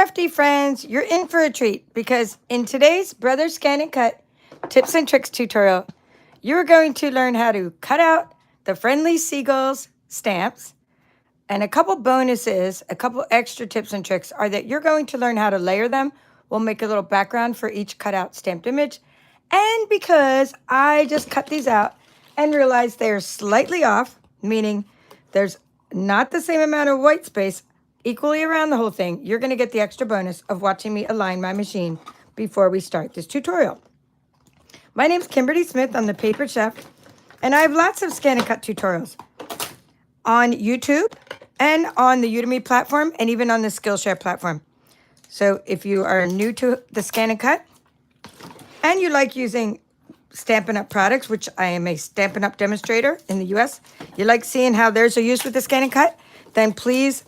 crafty friends, you're in for a treat because in today's Brother Scan and Cut tips and tricks tutorial, you're going to learn how to cut out the friendly Seagulls stamps. And a couple bonuses, a couple extra tips and tricks are that you're going to learn how to layer them. We'll make a little background for each cutout stamped image. And because I just cut these out and realized they're slightly off, meaning there's not the same amount of white space equally around the whole thing, you're going to get the extra bonus of watching me align my machine before we start this tutorial. My name's Kimberly Smith. I'm the Paper Chef, and I have lots of ScanNCut tutorials on YouTube and on the Udemy platform and even on the Skillshare platform. So if you are new to the ScanNCut and you like using Stampin' Up! Products, which I am a Stampin' Up! Demonstrator in the US, you like seeing how theirs are used with the ScanNCut, then please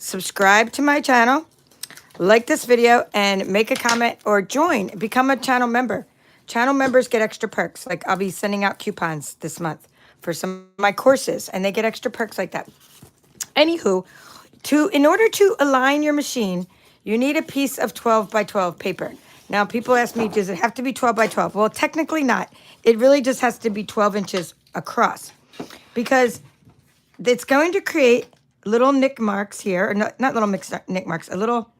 subscribe to my channel, like this video, and make a comment or become a channel member. Channel members get extra perks. Like I'll be sending out coupons this month for some of my courses, and they get extra perks like that. Anywho, in order to align your machine, you need a piece of 12 by 12 paper. Now, people ask me, does it have to be 12 by 12? Well, technically not. It really just has to be 12 inches across because it's going to create little nick marks here, or not little nick marks, a little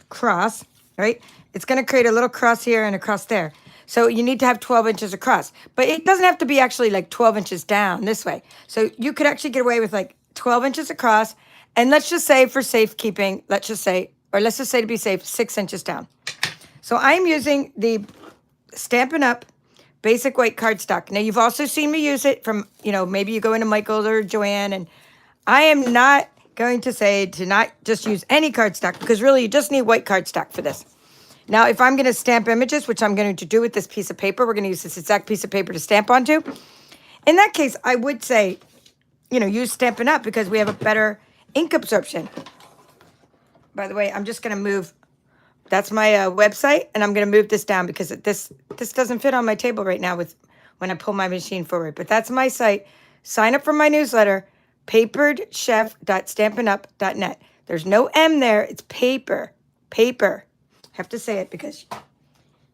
cross, right? It's going to create a little cross here and a cross there. So you need to have 12 inches across, but it doesn't have to be actually like 12 inches down this way. So you could actually get away with like 12 inches across. And let's just say for safekeeping, let's just say to be safe, 6 inches down. So I'm using the Stampin' Up! Basic white cardstock. Now you've also seen me use it from, maybe you go into Michael's or Joanne, and I am not going to say to not just use any cardstock because really you just need white cardstock for this. Now, if I'm going to stamp images, which I'm going to do with this piece of paper, we're going to use this exact piece of paper to stamp onto. In that case, I would say, use Stampin' Up! Because we have a better ink absorption. By the way, I'm just going to move. That's my website, and I'm going to move this down because this doesn't fit on my table right now when I pull my machine forward. But that's my site. Sign up for my newsletter, paperedchef.stampinup.net. There's no M there. It's paper. Paper. I have to say it because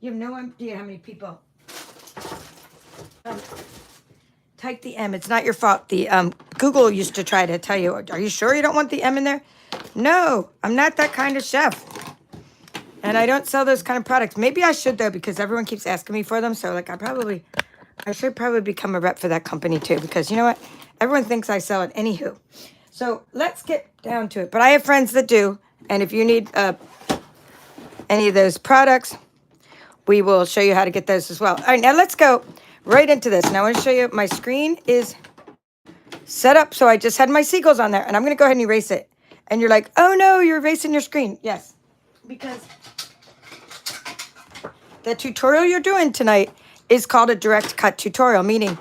you have no idea how many people type the M. It's not your fault. The Google used to try to tell you, are you sure you don't want the M in there? No, I'm not that kind of chef. And I don't sell those kind of products. Maybe I should, though, because everyone keeps asking me for them. So, I should probably become a rep for that company, too. Because, you know what? Everyone thinks I sell it. Anywho. So, let's get down to it. But I have friends that do. And if you need any of those products, we will show you how to get those as well. All right, now let's go right into this. Now, I want to show you my screen is set up. So, I just had my Seagulls on there. And I'm going to go ahead and erase it. And you're like, oh, no, you're erasing your screen. Yes. Because the tutorial you're doing tonight is called a direct cut tutorial, meaning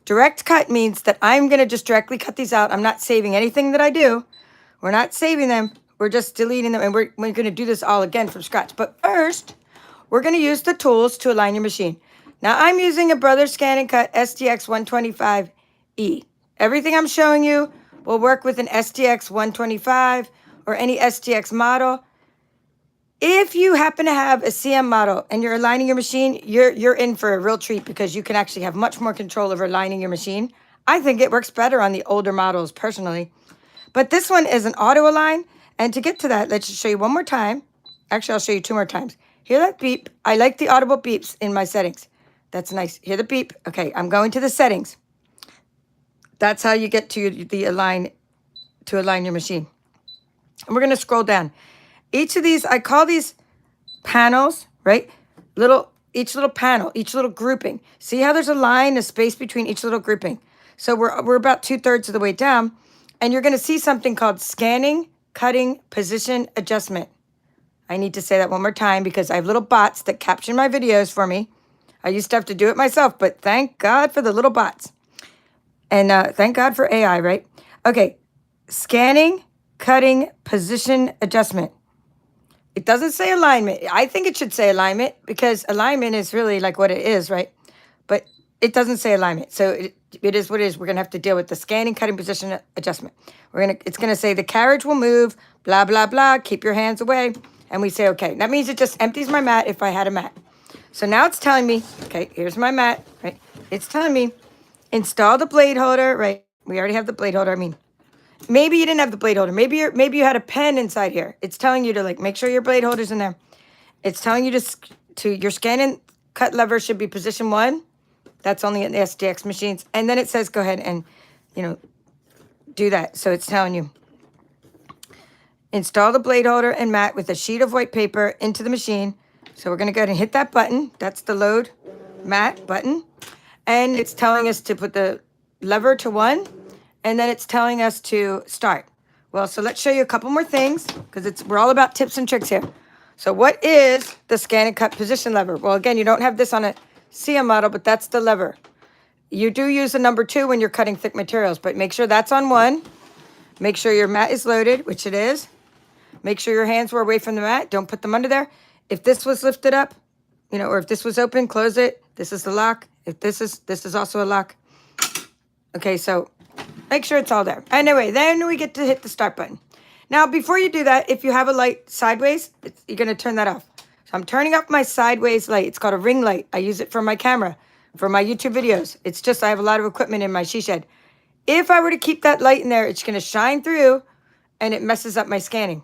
direct cut means that I'm going to just directly cut these out. I'm not saving anything that I do. We're not saving them. We're just deleting them, and we're going to do this all again from scratch. But first, we're going to use the tools to align your machine. Now, I'm using a Brother ScanNCut STX 125E. Everything I'm showing you will work with an STX 125 or any STX model. If you happen to have a CM model and you're aligning your machine, you're in for a real treat because you can actually have much more control over aligning your machine. I think it works better on the older models personally. But this one is an auto align. And to get to that, let's just show you one more time. Actually, I'll show you two more times. Hear that beep? I like the audible beeps in my settings. That's nice. Hear the beep? Okay, I'm going to the settings. That's how you get to the align your machine. And we're going to scroll down. Each of these, I call these panels, right? Each little panel, each little grouping. See how there's a line, a space between each little grouping. So we're about 2/3 of the way down, and you're going to see something called scanning, cutting, position, adjustment. I need to say that one more time because I have little bots that caption my videos for me. I used to have to do it myself, but thank God for the little bots. And thank God for AI, right? Okay, scanning, cutting, position, adjustment. It doesn't say alignment. I think it should say alignment because alignment is really like what it is, right? But it doesn't say alignment. So it is what it is. We're going to have to deal with the scanning, cutting, position, adjustment. It's going to say the carriage will move, blah, blah, blah. Keep your hands away. and we say, okay. That means it just empties my mat if I had a mat. So now it's telling me, okay, here's my mat, right? It's telling me, install the blade holder, right? We already have the blade holder. I mean, maybe you didn't have the blade holder. Maybe you had a pen inside here. It's telling you to like make sure your blade holder's in there. It's telling you to your scan and cut lever should be position 1. That's only in the SDX machines. And then it says go ahead and, you know, do that. So it's telling you install the blade holder and mat with a sheet of white paper into the machine. So we're going to go ahead and hit that button. That's the load mat button. And it's telling us to put the lever to 1. And then it's telling us to start. Well, so let's show you a couple more things because we're all about tips and tricks here. So what is the scan and cut position lever? Well, again, you don't have this on a CM model, but that's the lever. You do use the number 2 when you're cutting thick materials, but make sure that's on 1. Make sure your mat is loaded, which it is. Make sure your hands were away from the mat. Don't put them under there. If this was lifted up, you know, or if this was open, close it. This is the lock. If this is also a lock. Okay, so make sure it's all there. Anyway, then we get to hit the start button. Now, before you do that, if you have a light sideways, you're going to turn that off. So I'm turning off my sideways light. It's called a ring light. I use it for my camera, for my YouTube videos. It's just I have a lot of equipment in my she shed. If I were to keep that light in there, it's going to shine through and it messes up my scanning.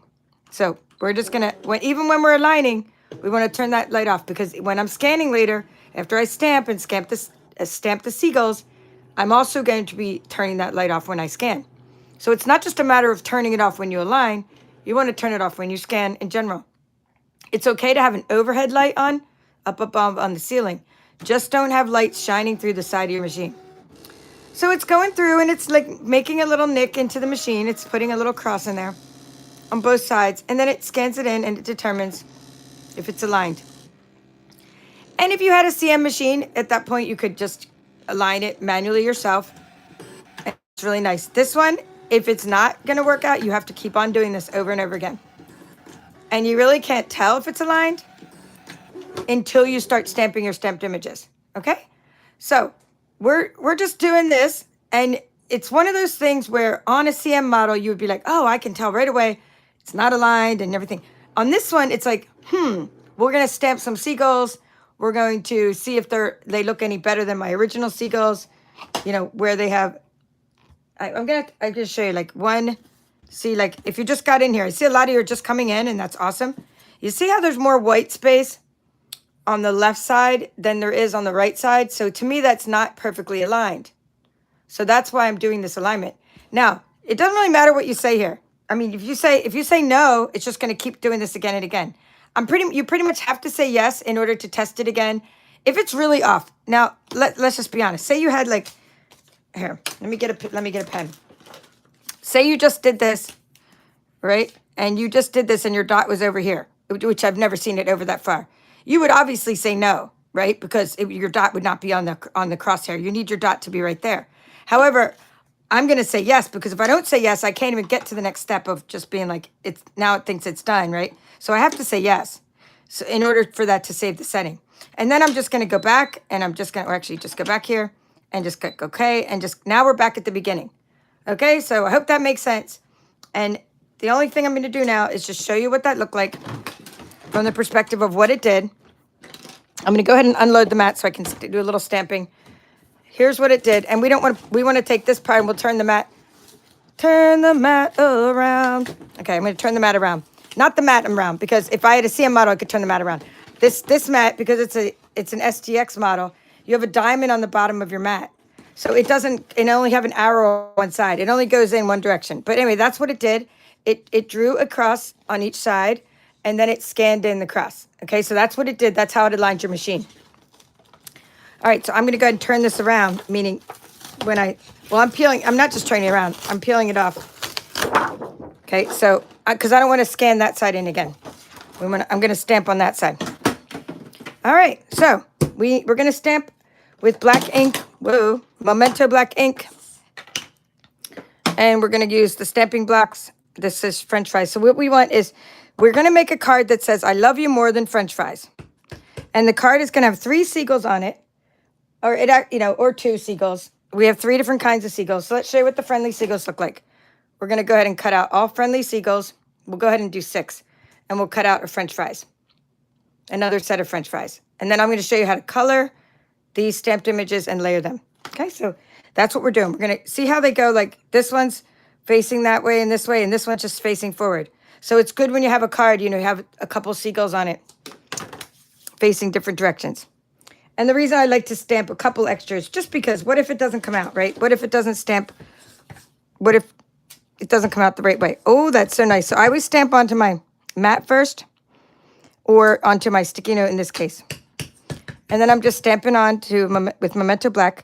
So we're just going to, even when we're aligning, we want to turn that light off because when I'm scanning later, after I stamp and stamp the Seagulls, I'm also going to be turning that light off when I scan. So it's not just a matter of turning it off when you align. You want to turn it off when you scan in general. It's okay to have an overhead light on, up above on the ceiling. Just don't have lights shining through the side of your machine. So it's going through and it's like making a little nick into the machine. It's putting a little cross in there on both sides. And then it scans it in and it determines if it's aligned. And if you had a CM machine, at that point you could just align it manually yourself. And it's really nice. This one, if it's not going to work out, you have to keep on doing this over and over again. And you really can't tell if it's aligned until you start stamping your stamped images. Okay? So we're just doing this. And it's one of those things where on a CM model, you would be like, oh, I can tell right away. It's not aligned and everything. On this one, it's like, we're going to stamp some Seagulls. We're going to see if they look any better than my original Seagulls, you know, where they have, I'm going to show you like one, see like if you just got in here, I see a lot of you are just coming in and that's awesome. You see how there's more white space on the left side than there is on the right side. So to me, that's not perfectly aligned. So that's why I'm doing this alignment. Now, it doesn't really matter what you say here. I mean, if you say no, it's just going to keep doing this again and again. You pretty much have to say yes in order to test it again. If it's really off. Now, let's just be honest. Say you had like, here, let me get a pen. Say you just did this, right? And you just did this and your dot was over here, which I've never seen it over that far. You would obviously say no, right? Because your dot would not be on the crosshair. You need your dot to be right there. However, I'm going to say yes, because if I don't say yes, I can't even get to the next step of just being like, now it thinks it's done, right? So I have to say yes, so in order for that to save the setting. And then I'm just going to go back and I'm just going to, or actually just go back here and just click OK. And now we're back at the beginning. Okay, so I hope that makes sense. And the only thing I'm going to do now is just show you what that looked like from the perspective of what it did. I'm going to go ahead and unload the mat so I can do a little stamping. Here's what it did. And we want to take this part and we'll turn the mat around. Okay, I'm going to turn the mat around. Not the mat around, because if I had a CM model, I could turn the mat around. This mat, because it's an SDX model, you have a diamond on the bottom of your mat. So it only have an arrow on one side. It only goes in one direction. But anyway, that's what it did. It drew a cross on each side, and then it scanned in the cross. Okay, so that's what it did. That's how it aligned your machine. All right, so I'm going to go ahead and turn this around, meaning I'm peeling. I'm not just turning it around. I'm peeling it off. Okay, so because I don't want to scan that side in again. I'm going to stamp on that side. All right, so we're going to stamp with black ink. Whoa, Memento black ink. And we're going to use the stamping blocks. This is French fries. So what we want is we're going to make a card that says, I love you more than French fries. And the card is going to have 3 seagulls on it, or 2 seagulls. We have 3 different kinds of seagulls. So let's show you what the friendly seagulls look like. We're going to go ahead and cut out all friendly seagulls. We'll go ahead and do 6. and we'll cut out a French fries, another set of French fries. And then I'm going to show you how to color these stamped images and layer them. Okay, so that's what we're doing. We're going to see how they go. Like this one's facing that way, and this one's just facing forward. So it's good when you have a card, you know, you have a couple seagulls on it facing different directions. And the reason I like to stamp a couple extras, just because what if it doesn't come out, right? What if it doesn't stamp? What if it doesn't come out the right way? Oh, that's so nice. So I always stamp onto my mat first or onto my sticky note in this case. And then I'm just stamping on with Memento Black.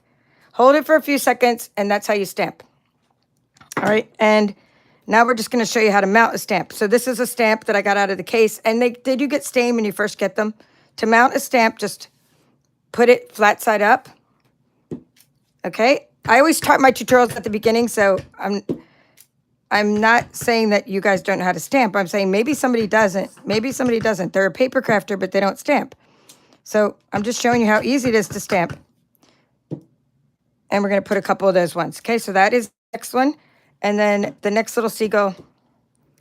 Hold it for a few seconds, and that's how you stamp. All right, and now we're just going to show you how to mount a stamp. So this is a stamp that I got out of the case, and they do get stained when you first get them. To mount a stamp, just put it flat side up. Okay, I always start my tutorials at the beginning, so I'm not saying that you guys don't know how to stamp. I'm saying maybe somebody doesn't. Maybe somebody doesn't. They're a paper crafter, but they don't stamp. So I'm just showing you how easy it is to stamp. And we're going to put a couple of those ones. Okay, so that is the next one. And then the next little seagull,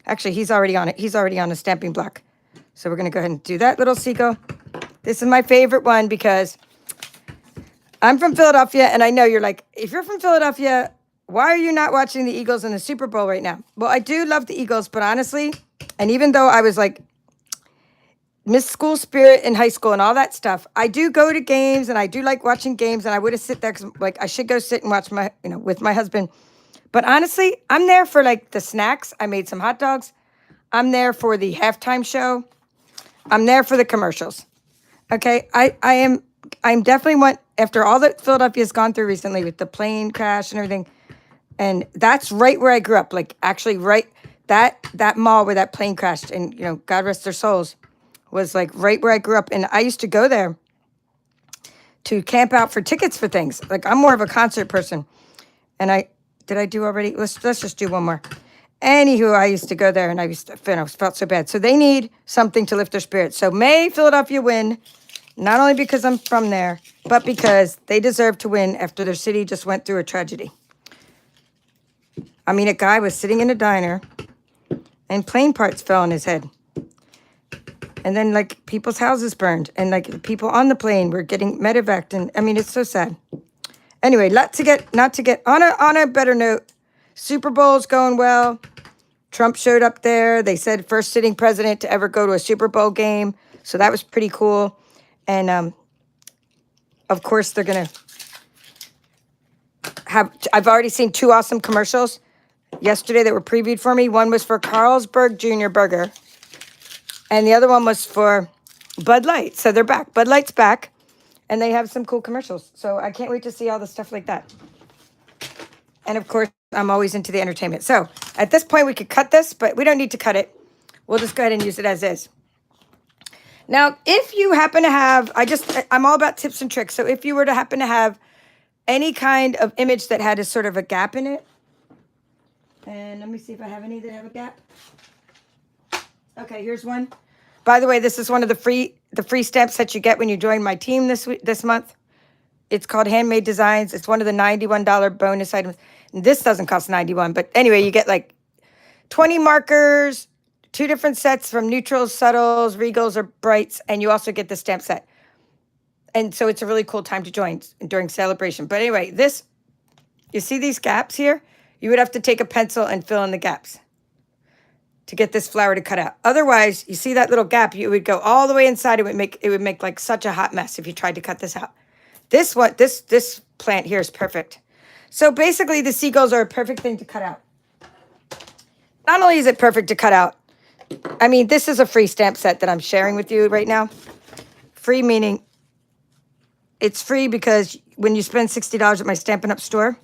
actually, he's already on it. He's already on a stamping block. So we're going to go ahead and do that little seagull. This is my favorite one because I'm from Philadelphia, and I know you're like, if you're from Philadelphia, why are you not watching the Eagles in the Super Bowl right now? Well, I do love the Eagles, but honestly, and even though I was like Miss School Spirit in high school and all that stuff, I do go to games, and I do like watching games, and I would have sit there, 'cause, like, I should go sit and watch with my husband. But honestly, I'm there for like the snacks. I made some hot dogs. I'm there for the halftime show. I'm there for the commercials. Okay, I'm definitely one, after all that Philadelphia's gone through recently with the plane crash and everything, and that's right where I grew up, like actually right, that mall where that plane crashed, and, you know, God rest their souls, was like right where I grew up. And I used to go there to camp out for tickets for things. Like, I'm more of a concert person. And did I do already? Let's just do one more. Anywho, I used to go there, and I felt so bad. So they need something to lift their spirits. So may Philadelphia win, not only because I'm from there, but because they deserve to win after their city just went through a tragedy. I mean, a guy was sitting in a diner, and plane parts fell on his head. And then, like, people's houses burned, and, like, the people on the plane were getting medevaced. And, I mean, it's so sad. Anyway, not to get on a better note, Super Bowl's going well. Trump showed up there. They said first sitting president to ever go to a Super Bowl game. So that was pretty cool. And, of course, they're going to I've already seen 2 awesome commercials yesterday that were previewed for me. One was for Carlsberg Jr. Burger, and the other one was for Bud Light. So they're back. Bud Light's back, and they have some cool commercials. So I can't wait to see all the stuff like that. And, of course, I'm always into the entertainment. So at this point, we could cut this, but we don't need to cut it. We'll just go ahead and use it as is. Now, if you happen to have, I'm all about tips and tricks. So if you were to happen to have any kind of image that had a sort of a gap in it, and let me see if I have any that have a gap. Okay, here's one. By the way, this is one of the free stamps that you get when you join my team this month. It's called Handmade Designs. It's one of the $91 bonus items. And this doesn't cost $91, but anyway, you get like 20 markers, 2 different sets from neutrals, subtles, regals, or brights, and you also get the stamp set. And so it's a really cool time to join during celebration. But anyway, you see these gaps here? You would have to take a pencil and fill in the gaps to get this flower to cut out. Otherwise, you see that little gap, you would go all the way inside. It would make like such a hot mess if you tried to cut this out. This plant here is perfect. So basically, the seagulls are a perfect thing to cut out. Not only is it perfect to cut out, I mean, this is a free stamp set that I'm sharing with you right now. Free meaning it's free because when you spend $60 at my Stampin' Up store,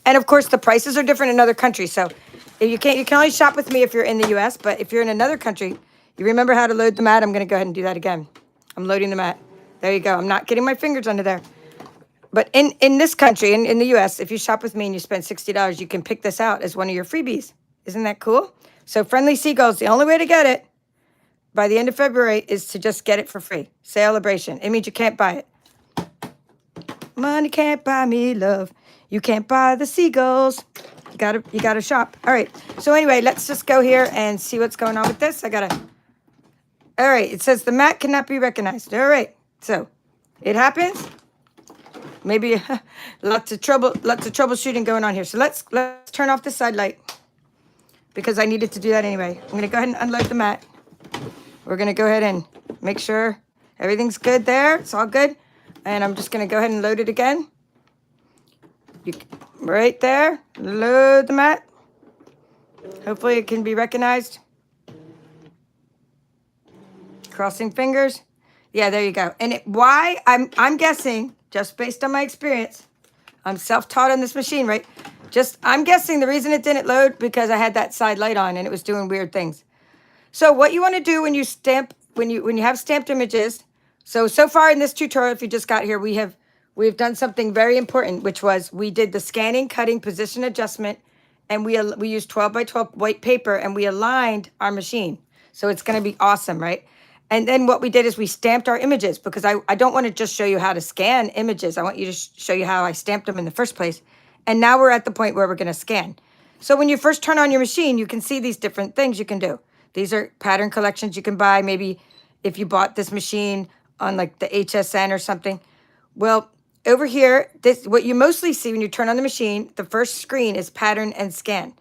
and of course the prices are different in other countries. So if you can only shop with me if you're in the U.S. But if you're in another country, you remember how to load the mat. I'm going to go ahead and do that again. I'm loading the mat. There you go. I'm not getting my fingers under there. But in this country, in the U.S., if you shop with me and you spend $60, you can pick this out as one of your freebies. Isn't that cool? So Friendly Seagulls, the only way to get it by the end of February is to just get it for free. Celebration. It means you can't buy it. Money can't buy me love. You can't buy the seagulls. You gotta shop. All right. So anyway, let's just go here and see what's going on with this. I gotta All right, it says the mat cannot be recognized. All right, so it happens. Maybe lots of troubleshooting going on here. So let's turn off the side light because I needed to do that anyway. I'm gonna go ahead and unload the mat. We're gonna go ahead and make sure everything's good there. It's all good. And I'm just gonna go ahead and load it again. Right there, load the mat. Hopefully it can be recognized. Crossing fingers. Yeah, there you go. And why I'm guessing, just based on my experience, I'm self-taught on this machine, right? I'm guessing the reason it didn't load because I had that side light on and it was doing weird things. So what you want to do when you have stamped images, so far in this tutorial, if you just got here, we've done something very important, which was we did the scanning, cutting, position adjustment, and we used 12 by 12 white paper and we aligned our machine. So it's going to be awesome, right? And then what we did is we stamped our images because I don't want to just show you how to scan images. I want you to show you how I stamped them in the first place. And now we're at the point where we're going to scan. So when you first turn on your machine, you can see these different things you can do. These are pattern collections you can buy. Maybe if you bought this machine on like the HSN or something. Well, over here, what you mostly see when you turn on the machine, the first screen is pattern and scan.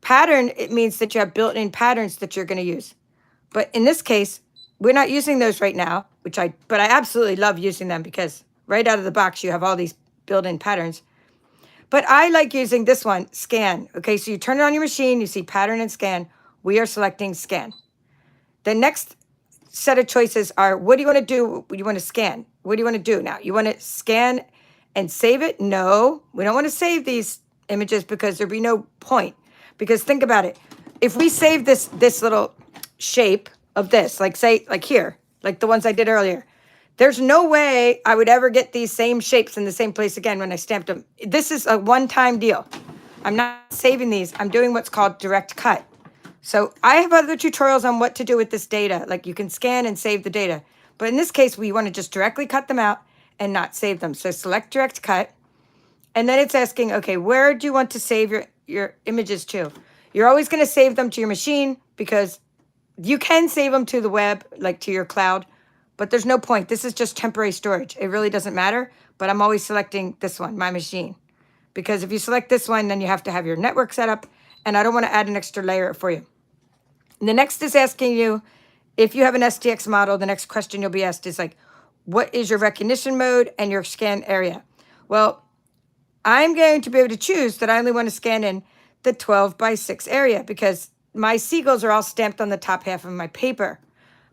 Pattern, it means that you have built-in patterns that you're going to use. But in this case, we're not using those right now, but I absolutely love using them because right out of the box, you have all these built-in patterns. But I like using this one, scan. Okay, so you turn it on your machine, you see pattern and scan. We are selecting scan. The next set of choices are, what do you want to do? You want to scan. What do you want to do now? You want to scan and save it? No, we don't want to save these images because there'd be no point. Because think about it. If we save this little shape of this, like say, like here, like the ones I did earlier, there's no way I would ever get these same shapes in the same place again when I stamped them. This is a one-time deal. I'm not saving these. I'm doing what's called direct cut. So I have other tutorials on what to do with this data. Like you can scan and save the data. But in this case, we want to just directly cut them out and not save them. So select direct cut. And then it's asking, okay, where do you want to save your images to? You're always going to save them to your machine because you can save them to the web, like to your cloud, but there's no point. This is just temporary storage. It really doesn't matter, but I'm always selecting this one, my machine. Because if you select this one, then you have to have your network set up, and I don't want to add an extra layer for you. And the next is asking you, if you have an STX model, the next question you'll be asked is like, what is your recognition mode and your scan area? Well, I'm going to be able to choose that I only want to scan in the 12 by 6 area because my seagulls are all stamped on the top half of my paper.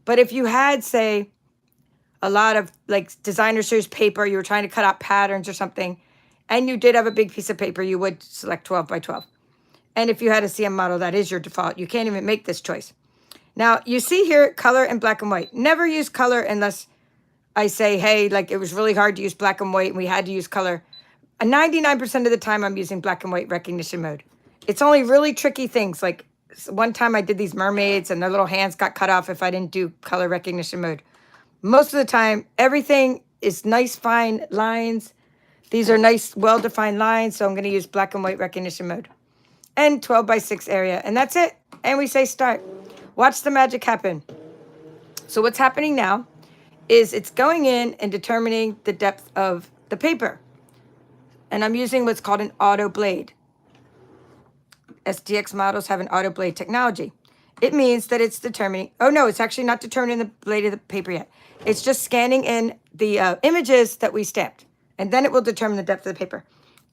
But if you had, say, a lot of like designer series paper, you were trying to cut out patterns or something, and you did have a big piece of paper, you would select 12 by 12. And if you had a CM model, that is your default. You can't even make this choice. Now, you see here color and black and white. Never use color unless I say, hey, like it was really hard to use black and white and we had to use color. 99% of the time, I'm using black and white recognition mode. It's only really tricky things like one time I did these mermaids and their little hands got cut off if I didn't do color recognition mode. Most of the time, everything is nice, fine lines. These are nice, well-defined lines, so I'm going to use black and white recognition mode. And 12 by 6 area, and that's it. And we say start. Watch the magic happen. So what's happening now is it's going in and determining the depth of the paper. And I'm using what's called an auto blade. STX models have an auto blade technology. It means that it's determining, oh no, it's actually not determining the blade of the paper yet. It's just scanning in the images that we stamped. And then it will determine the depth of the paper.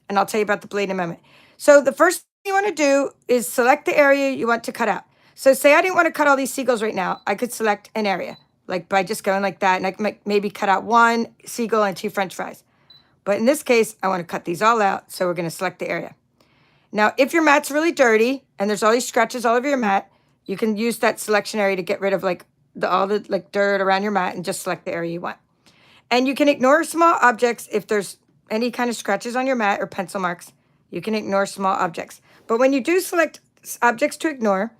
And I'll tell you about the blade in a moment. So the first thing you want to do is select the area you want to cut out. So say I didn't want to cut all these seagulls right now. I could select an area, like by just going like that. And I can maybe cut out 1 seagull and 2 French fries. But in this case, I want to cut these all out. So we're going to select the area. Now, if your mat's really dirty and there's all these scratches all over your mat, you can use that selection area to get rid of like all the like dirt around your mat and just select the area you want. And you can ignore small objects if there's any kind of scratches on your mat or pencil marks. You can ignore small objects. But when you do select objects to ignore,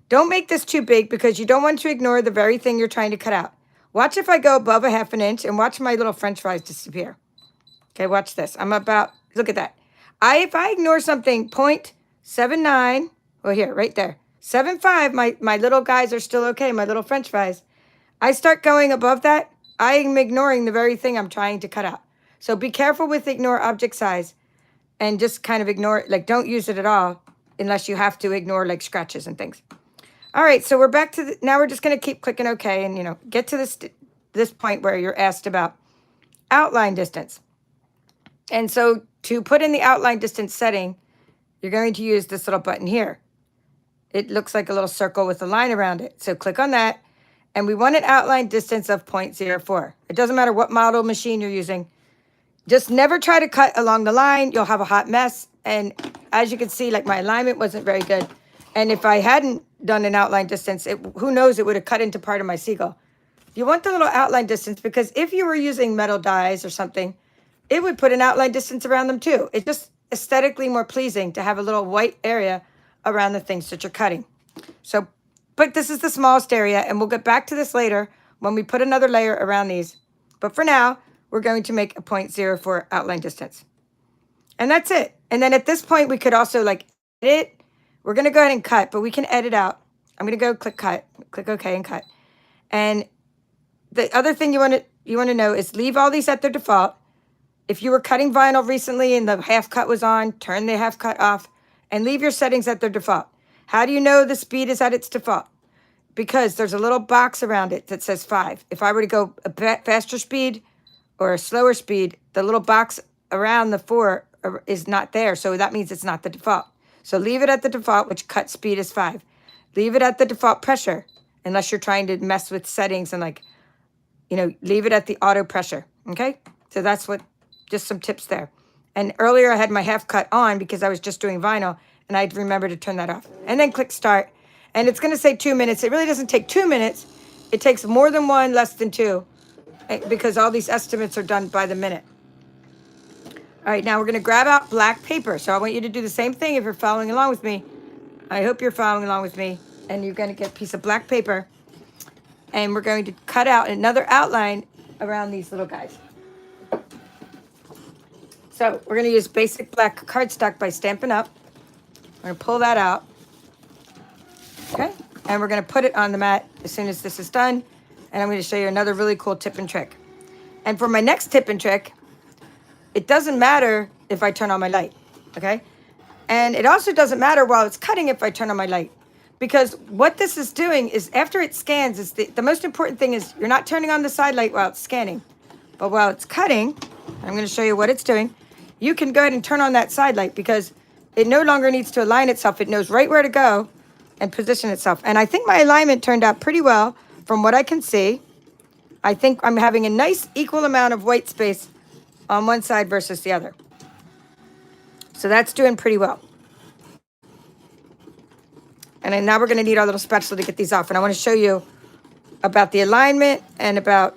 don't make this too big because you don't want to ignore the very thing you're trying to cut out. Watch if I go above 1/2 inch and watch my little French fries disappear. Okay, watch this. Look at that. If I ignore something 0.79, well here, right there, 7.5, my little guys are still okay, my little French fries. I start going above that, I am ignoring the very thing I'm trying to cut out. So be careful with ignore object size and just kind of ignore it. Like don't use it at all unless you have to ignore like scratches and things. All right, so we're back to now we're just going to keep clicking OK and, get to this point where you're asked about outline distance. And so to put in the outline distance setting, you're going to use this little button here. It looks like a little circle with a line around it. So click on that. And we want an outline distance of 0.04. It doesn't matter what model machine you're using. Just never try to cut along the line. You'll have a hot mess. And as you can see, like my alignment wasn't very good. And if I hadn't done an outline distance, who knows, it would have cut into part of my seagull. You want the little outline distance because if you were using metal dies or something, it would put an outline distance around them too. It's just aesthetically more pleasing to have a little white area around the things that you're cutting. So, but this is the smallest area, and we'll get back to this later when we put another layer around these. But for now, we're going to make a 0.04 outline distance. And that's it. And then at this point, we could also like edit. We're going to go ahead and cut, but we can edit out. I'm going to go click cut, click OK and cut. And the other thing you want to know is leave all these at their default. If you were cutting vinyl recently and the half cut was on, turn the half cut off and leave your settings at their default. How do you know the speed is at its default? Because there's a little box around it that says 5. If I were to go a faster speed or a slower speed, the little box around the 4 is not there. So that means it's not the default. So leave it at the default, which cut speed is 5. Leave it at the default pressure, unless you're trying to mess with settings and like, leave it at the auto pressure. Okay. So that's just some tips there. And earlier I had my half cut on because I was just doing vinyl and I'd remember to turn that off and then click start. And it's going to say 2 minutes. It really doesn't take 2 minutes. It takes more than 1, less than 2, because all these estimates are done by the minute. All right, now we're going to grab out black paper. So I want you to do the same thing if you're following along with me. I hope you're following along with me. And you're going to get a piece of black paper. And we're going to cut out another outline around these little guys. So we're going to use basic black cardstock by Stampin' Up. We're going to pull that out. Okay, and we're going to put it on the mat as soon as this is done. And I'm going to show you another really cool tip and trick. And for my next tip and trick, it doesn't matter if I turn on my light, okay? And it also doesn't matter while it's cutting if I turn on my light. Because what this is doing is after it scans, is the most important thing is you're not turning on the side light while it's scanning. But while it's cutting, I'm going to show you what it's doing. You can go ahead and turn on that side light because it no longer needs to align itself. It knows right where to go and position itself. And I think my alignment turned out pretty well from what I can see. I think I'm having a nice equal amount of white space on one side versus the other. So that's doing pretty well. And then now we're going to need our little spatula to get these off. And I want to show you about the alignment and about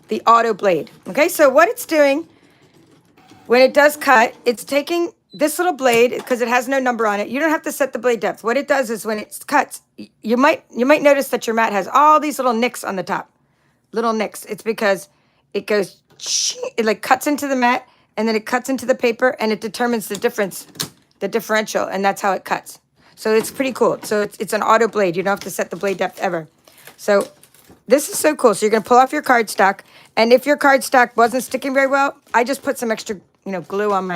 the auto blade. Okay, so what it's doing when it does cut, it's taking this little blade, because it has no number on it. You don't have to set the blade depth. What it does is when it cuts, you might notice that your mat has all these little nicks on the top. Little nicks. It's because it goes, it like cuts into the mat, and then it cuts into the paper, and it determines the difference, the differential, and that's how it cuts. So it's pretty cool. So it's an auto blade. You don't have to set the blade depth ever. So this is so cool. So you're going to pull off your cardstock, and if your cardstock wasn't sticking very well, I just put some extra, glue on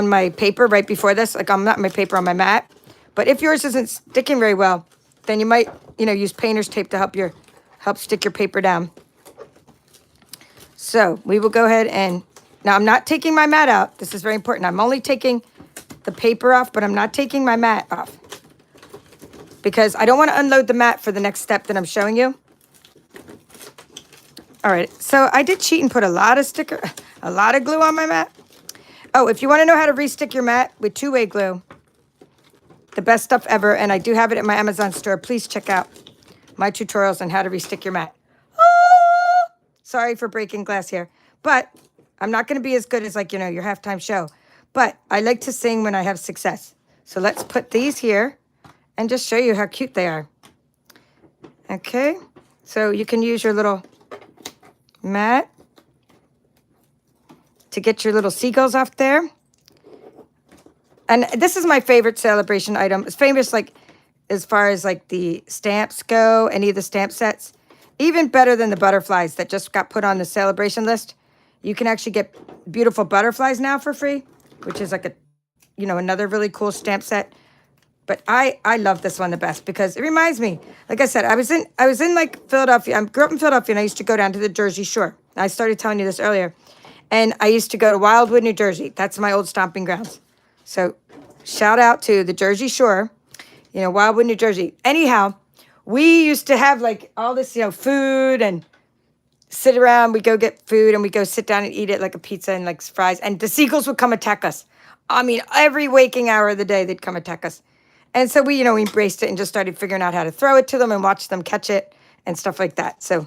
my paper right before this, like I'm not my paper on my mat. But if yours isn't sticking very well, then you might, use painter's tape to help stick your paper down. So we will go ahead and, now I'm not taking my mat out. This is very important. I'm only taking the paper off, but I'm not taking my mat off because I don't want to unload the mat for the next step that I'm showing you. All right, so I did cheat and put a lot of glue on my mat. Oh, if you want to know how to restick your mat with two-way glue, the best stuff ever, and I do have it at my Amazon store. Please check out my tutorials on how to restick your mat. Ah! Sorry for breaking glass here, but I'm not going to be as good as your halftime show. But I like to sing when I have success. So let's put these here and just show you how cute they are. Okay, so you can use your little mat to get your little seagulls off there. And this is my favorite celebration item. It's famous, as far as like the stamps go, any of the stamp sets. Even better than the butterflies that just got put on the celebration list. You can actually get beautiful butterflies now for free, which is like a, you know, another really cool stamp set. But I love this one the best because it reminds me, like I said, I was in like Philadelphia. I grew up in Philadelphia and I used to go down to the Jersey Shore. I started telling you this earlier. And I used to go to Wildwood, New Jersey. That's my old stomping grounds. So shout out to the Jersey Shore, you know, Wildwood, New Jersey. Anyhow, we used to have like all this, you know, food and sit around. We go get food and we go sit down and eat it like a pizza and like fries. And the Seagulls would come attack us. I mean, every waking hour of the day, they'd come attack us. And so we, you know, we embraced it and just started figuring out how to throw it to them and watch them catch it and stuff like that. So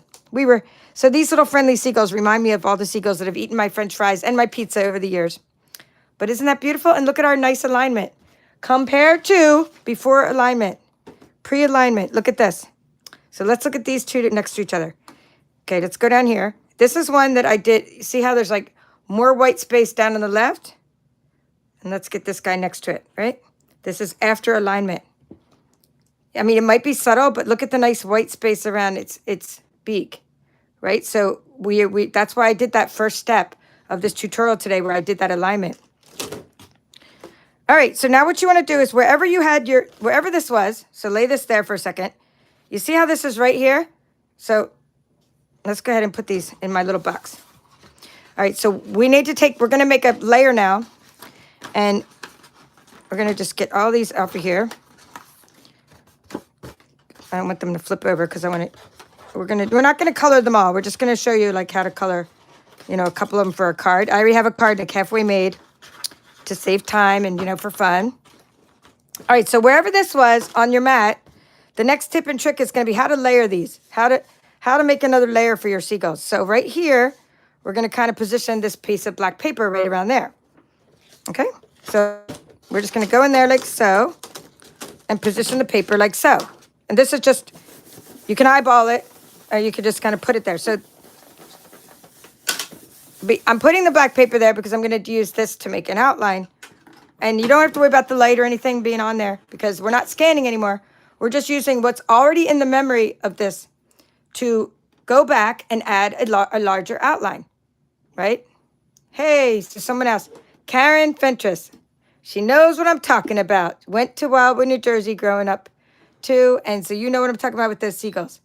these little friendly seagulls remind me of all the seagulls that have eaten my French fries and my pizza over the years. But isn't that beautiful? And look at our nice alignment. Compared to before alignment, pre-alignment. Look at this. So let's look at these two next to each other. Okay, let's go down here. This is one that I did. See how there's like more white space down on the left? And let's get this guy next to it, right? This is after alignment. I mean, it might be subtle, but look at the nice white space around its beak, right? So we that's why I did that first step of this tutorial today where I did that alignment. All right, so now what you want to do is wherever this was, so lay this there for a second. You see how this is right here? So let's go ahead and put these in my little box. All right, so we're going to make a layer now. And we're going to just get all these off of here. I don't want them to flip over because we're not going to color them all. We're just going to show you like how to color, you know, a couple of them for a card. I already have a card like halfway made to save time and, you know, for fun. All right, so wherever this was on your mat, the next tip and trick is going to be how to layer these, how to make another layer for your seagulls. So right here, we're going to kind of position this piece of black paper right around there. Okay, so we're just going to go in there like so and position the paper like so. And this is just, you can eyeball it or you could just kind of put it there. So I'm putting the black paper there because I'm going to use this to make an outline. And you don't have to worry about the light or anything being on there because we're not scanning anymore. We're just using what's already in the memory of this to go back and add a larger outline, right? Hey, so someone else. Karen Fentress. She knows what I'm talking about. Went to Wildwood, New Jersey growing up too. And so you know what I'm talking about with those seagulls.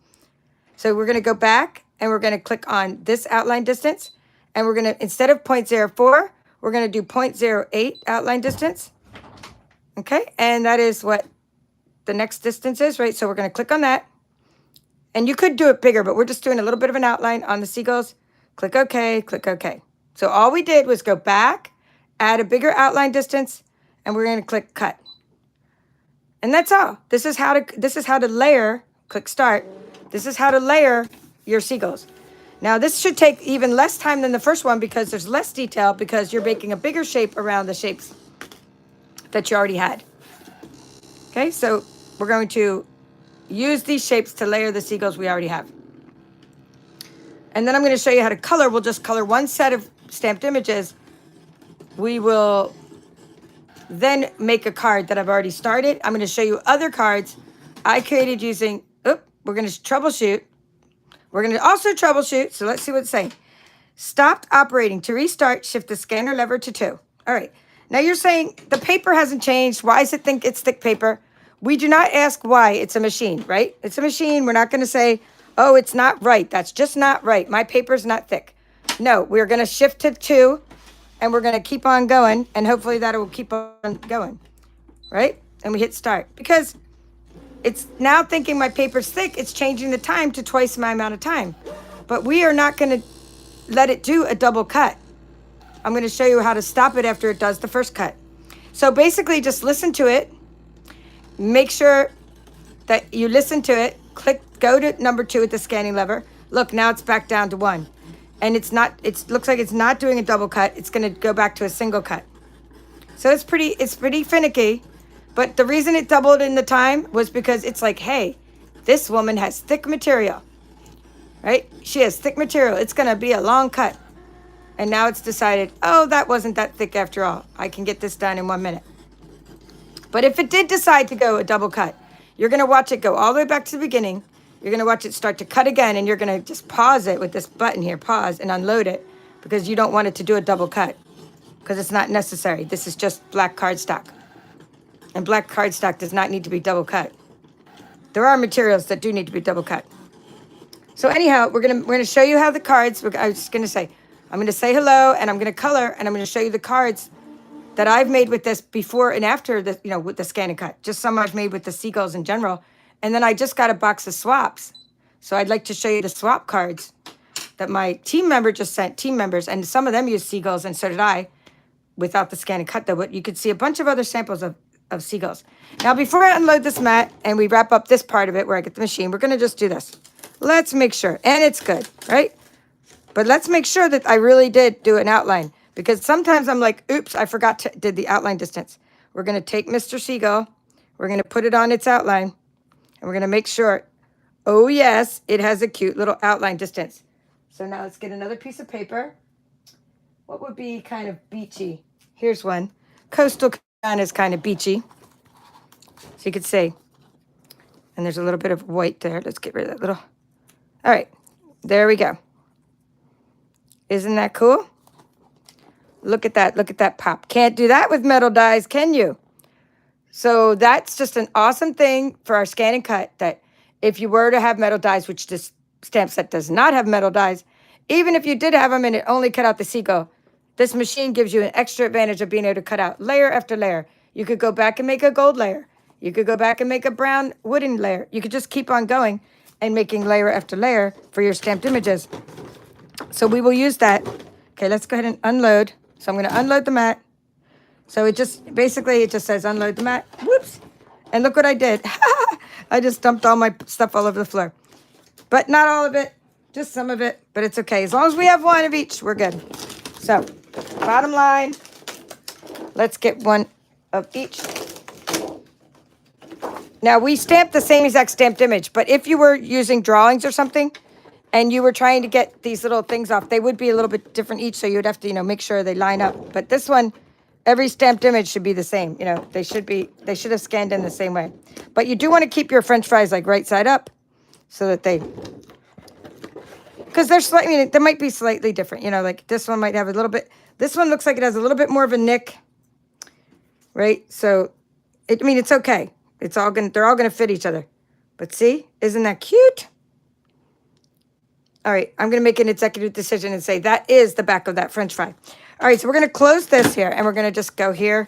So we're going to go back and we're going to click on this outline distance. And we're going to, instead of 0.04, we're going to do 0.08 outline distance. Okay. And that is what the next distance is, right? So we're going to click on that. And you could do it bigger, but we're just doing a little bit of an outline on the seagulls. Click OK, click OK. So all we did was go back, add a bigger outline distance, and we're going to click cut. And that's all. This is how to layer, click start. This is how to layer your seagulls. Now this should take even less time than the first one because there's less detail because you're making a bigger shape around the shapes that you already had. Okay, so we're going to use these shapes to layer the seagulls we already have. And then I'm going to show you how to color. We'll just color one set of stamped images. We will then make a card that I've already started. I'm going to show you other cards I created using, we're going to troubleshoot. We're going to also troubleshoot. So let's see what it's saying. Stopped operating. To restart, shift the scanner lever to 2. All right. Now you're saying the paper hasn't changed. Why does it think it's thick paper? We do not ask why. It's a machine, right? It's a machine. We're not going to say, oh, it's not right. That's just not right. My paper's not thick. No, we're going to shift to 2 and we're going to keep on going. And hopefully that will keep on going, right? And we hit start because it's now thinking my paper's thick. It's changing the time to twice my amount of time. But we are not going to let it do a double cut. I'm going to show you how to stop it after it does the first cut. So basically just listen to it. Make sure that you listen to it. Go to number 2 with the scanning lever. Look, now it's back down to 1. And it looks like it's not doing a double cut. It's going to go back to a single cut. So it's pretty finicky. But the reason it doubled in the time was because it's like, hey, this woman has thick material, right? She has thick material. It's going to be a long cut. And now it's decided, oh, that wasn't that thick after all. I can get this done in 1 minute. But if it did decide to go a double cut, you're going to watch it go all the way back to the beginning. You're going to watch it start to cut again, and you're going to just pause it with this button here, pause, and unload it, because you don't want it to do a double cut, because it's not necessary. This is just black cardstock. And black cardstock does not need to be double cut. There are materials that do need to be double cut. So anyhow, we're gonna show you how the cards. I was just gonna say, I'm gonna say hello, and I'm gonna color, and I'm gonna show you the cards that I've made with this before and after the, with the ScanNCut. Just some I've made with the Seagulls in general, and then I just got a box of swaps. So I'd like to show you the swap cards that my team member just sent. Team members, and some of them use Seagulls, and so did I, without the ScanNCut though. But you could see a bunch of other samples of Seagulls. Now, before I unload this mat and we wrap up this part of it where I get the machine, we're gonna just do this. Let's make sure, and it's good, right? But let's make sure that I really did do an outline, because sometimes I'm like, oops, I forgot to did the outline distance. We're going to take Mr. Seagull, we're going to put it on its outline, and we're going to make sure, oh yes, it has a cute little outline distance. So now let's get another piece of paper. What would be kind of beachy? Here's one. Coastal Carolina is kind of beachy. So you could say, and there's a little bit of white there. Let's get rid of that little. All right, there we go. Isn't that cool? Look at that pop. Can't do that with metal dies, can you? So that's just an awesome thing for our ScanNCut, that if you were to have metal dies, which this stamp set does not have metal dies, even if you did have them and it only cut out the seagull, this machine gives you an extra advantage of being able to cut out layer after layer. You could go back and make a gold layer. You could go back and make a brown wooden layer. You could just keep on going and making layer after layer for your stamped images. So we will use that. Okay, let's go ahead and unload. So I'm going to unload the mat. So it just says unload the mat. Whoops. And look what I did. I just dumped all my stuff all over the floor. But not all of it, just some of it. But it's okay. As long as we have one of each, we're good. So bottom line, let's get one of each. Now, we stamped the same exact stamped image, but if you were using drawings or something and you were trying to get these little things off, they would be a little bit different each, so you would have to, make sure they line up. But this one, every stamped image should be the same. They should have scanned in the same way. But you do want to keep your French fries like right side up so that because they're slightly, they might be slightly different. Like this one might have a little bit, this one looks like it has a little bit more of a nick, right? So, it's okay. They're all gonna fit each other. But see, isn't that cute? All right, I'm gonna make an executive decision and say that is the back of that French fry. All right, so we're gonna close this here, and we're gonna just go here,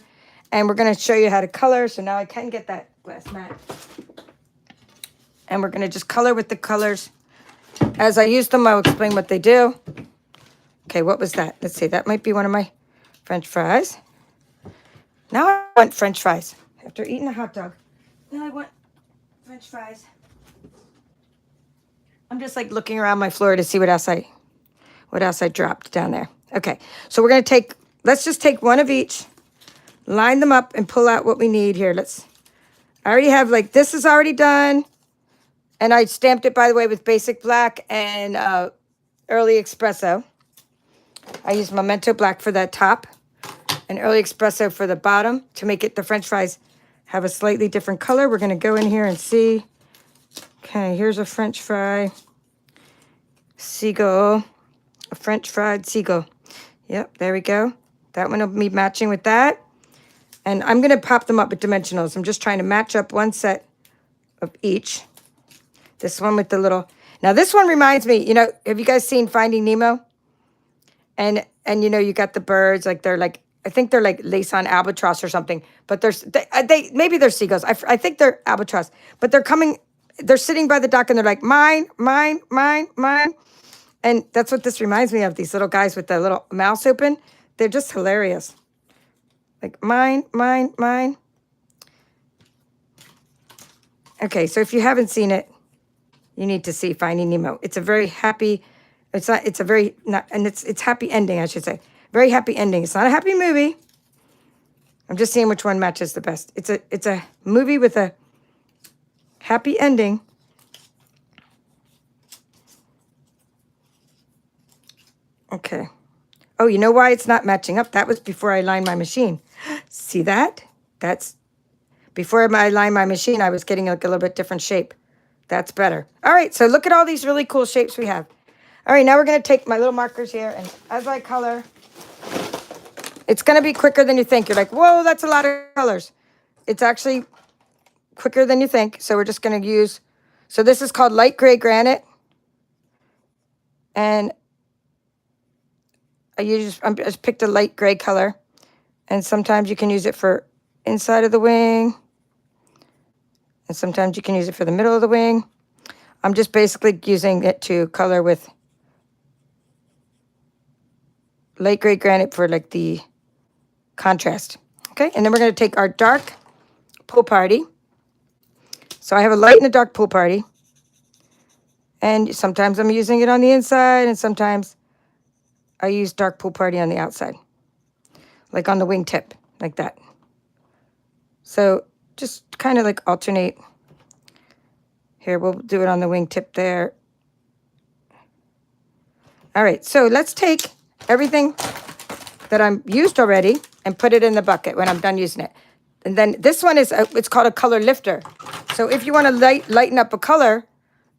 and we're gonna show you how to color. So now I can get that glass mat. And we're gonna just color with the colors. As I use them, I'll explain what they do. Okay, what was that? Let's see, that might be one of my French fries. Now I want French fries after eating a hot dog. Now I want French fries. I'm just like looking around my floor to see what else I dropped down there. Okay, so we're gonna let's just take one of each, line them up, and pull out what we need here. I already have, this is already done, and I stamped it, by the way, with basic black and early espresso. I used Memento black for that top and early espresso for the bottom to make the French fries have a slightly different color. We're gonna go in here and see. Okay, here's a French fry. Seagull. A French fried seagull. Yep, there we go. That one will be matching with that. And I'm gonna pop them up with dimensionals. I'm just trying to match up one set of each. This one with the little, now this one reminds me, have you guys seen Finding Nemo? And you got the birds, I think they're like lace on albatross or something, but maybe they're seagulls. I think they're albatross, but they're sitting by the dock and they're like, mine, mine, mine, mine. And that's what this reminds me of, these little guys with the little mouths open. They're just hilarious. Like mine, mine, mine. Okay, so if you haven't seen it, you need to see Finding Nemo. It's a very happy, it's happy ending, I should say. Very happy ending. It's not a happy movie. I'm just seeing which one matches the best. It's a movie with a happy ending. Okay. Oh, you know why it's not matching up? That was before I lined my machine. See that? Before I line my machine, I was getting like a little bit different shape. That's better. All right, so look at all these really cool shapes we have. All right, now we're going to take my little markers here, and as I color, it's going to be quicker than you think. You're like, whoa, that's a lot of colors. It's actually quicker than you think. So we're just going to use, so this is called light gray granite. And I just picked a light gray color. And sometimes you can use it for inside of the wing. And sometimes you can use it for the middle of the wing. I'm just basically using it to color with light gray granite for like the contrast. Okay, and then we're going to take our dark pool party. So I have a light and a dark pool party. And sometimes I'm using it on the inside, and sometimes I use dark pool party on the outside. Like on the wingtip, like that. So just kind of like alternate. Here, we'll do it on the wingtip there. All right, so let's take everything that I'm used already and put it in the bucket when I'm done using it. And then this one is, it's called a color lifter. So if you want to lighten up a color,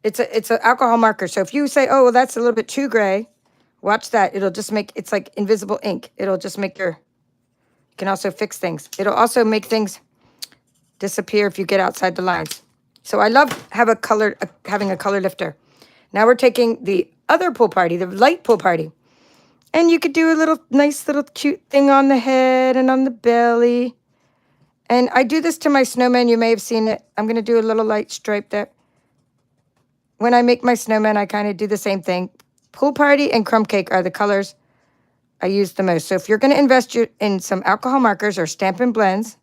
it's an alcohol marker. So if you say, oh, well, that's a little bit too gray, watch that. It'll just make, it's like invisible ink. It'll just make you can also fix things. It'll also make things disappear if you get outside the lines. So I love having a color lifter. Now we're taking the other pool party, the light pool party. And you could do a nice little cute thing on the head and on the belly. And I do this to my snowman. You may have seen it. I'm going to do a little light stripe there. When I make my snowman, I kind of do the same thing. Pool party and crumb cake are the colors I use the most. So if you're going to invest in some alcohol markers or Stampin' blends,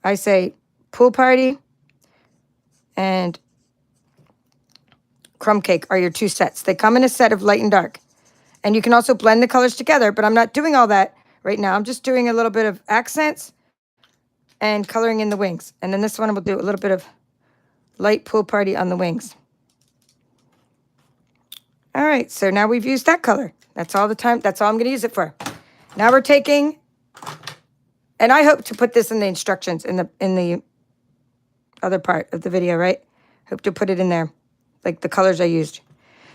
I say pool party and crumb cake are your two sets. They come in a set of light and dark. And you can also blend the colors together, but I'm not doing all that right now. I'm just doing a little bit of accents and coloring in the wings. And then this one, we'll do a little bit of light pool party on the wings. All right, so now we've used that color. That's all the time. That's all I'm going to use it for. Now we're taking, and I hope to put this in the instructions in the other part of the video, right? Hope to put it in there, like the colors I used.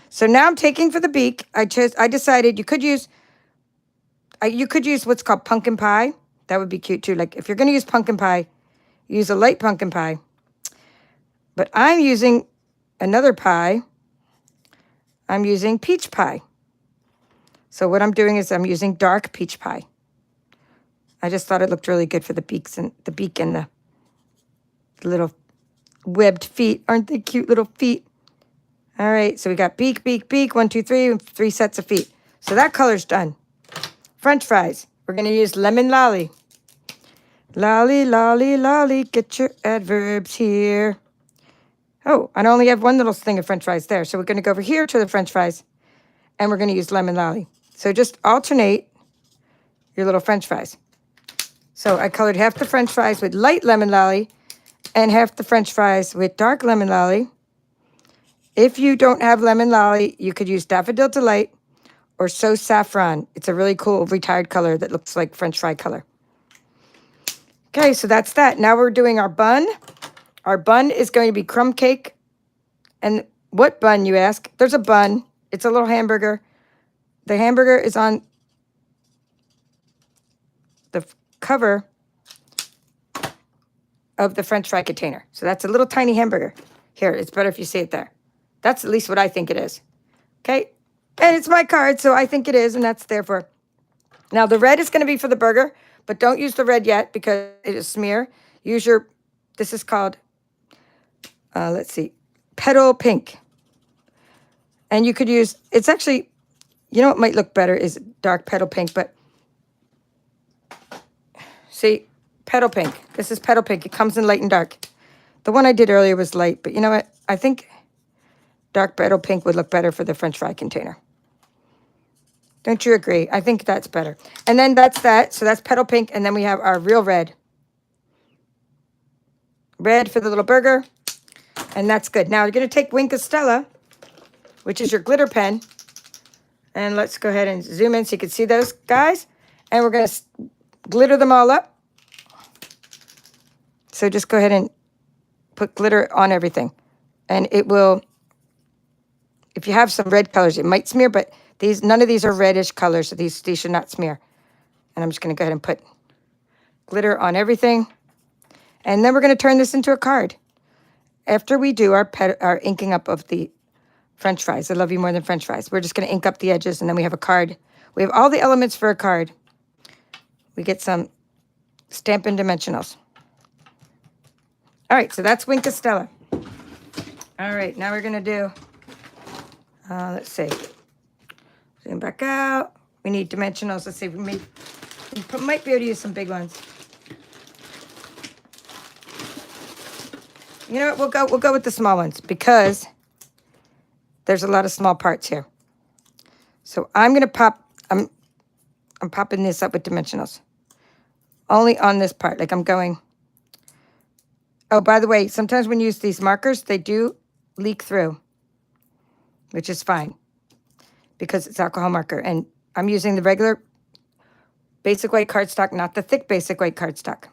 So now I'm taking for the beak. I decided you could use what's called pumpkin pie. That would be cute too. Like if you're going to use pumpkin pie, use a light pumpkin pie. But I'm using another pie. I'm using peach pie. So what I'm doing is I'm using dark peach pie. I just thought it looked really good for the beak and the little webbed feet. Aren't they cute little feet? All right, so we got beak, beak, beak, 1, 2, 3, 3 sets of feet. So that color's done. French fries. We're going to use lemon lolly. Lolly, lolly, lolly, get your adverbs here. Oh, I only have one little thing of French fries there. So we're going to go over here to the French fries, and we're going to use lemon lolly. So just alternate your little French fries. So I colored half the French fries with light lemon lolly and half the French fries with dark lemon lolly. If you don't have lemon lolly, you could use Daffodil Delight or So Saffron. It's a really cool retired color that looks like French fry color. Okay, so that's that. Now we're doing our bun. Our bun is going to be crumb cake. And what bun, you ask? There's a bun. It's a little hamburger. The hamburger is on the cover of the French fry container. So that's a little tiny hamburger. Here, it's better if you see it there. That's at least what I think it is. Okay? And it's my card, so I think it is, and that's there for. Now, the red is going to be for the burger, but don't use the red yet because it is smear. Use this is called, let's see, petal pink. And you could use, it's actually, you know what might look better is dark petal pink, but see, petal pink. This is petal pink. It comes in light and dark. The one I did earlier was light, but you know what? I think dark petal pink would look better for the French fry container. Don't you agree? I think that's better. And then that's that. So that's petal pink. And then we have our real red. Red for the little burger. And that's good. Now you're going to take Wink Estella, which is your glitter pen. And let's go ahead and zoom in so you can see those guys. And we're going to glitter them all up. So just go ahead and put glitter on everything. And it will, if you have some red colors, it might smear, but none of these are reddish colors, so these should not smear. And I'm just going to go ahead and put glitter on everything. And then we're going to turn this into a card. After we do our inking up of the French fries, I love you more than French fries, we're just going to ink up the edges, and then we have a card. We have all the elements for a card. We get some Stampin' dimensionals. All right, so that's Wink Stella. All right, now we're going to do, let's see. Zoom back out. We need dimensionals. Let's see if we might be able to use some big ones. You know what? We'll go with the small ones because there's a lot of small parts here. So I'm going to pop, I'm popping this up with dimensionals. Only on this part, like I'm going. Oh, by the way, sometimes when you use these markers, they do leak through, which is fine because it's alcohol marker. And I'm using the regular basic white cardstock, not the thick basic white cardstock.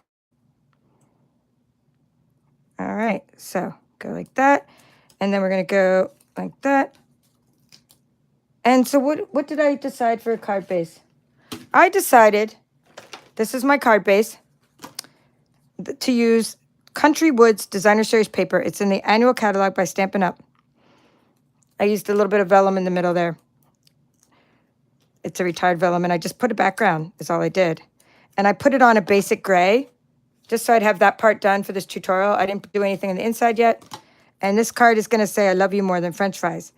All right, so go like that. And then we're going to go like that. And so what did I decide for a card base? I decided, this is my card base, to use Country Woods Designer Series paper. It's in the annual catalog by Stampin' Up. I used a little bit of vellum in the middle there. It's a retired vellum, and I just put a background is all I did. And I put it on a basic gray, just so I'd have that part done for this tutorial. I didn't do anything on the inside yet. And this card is going to say, I love you more than French fries.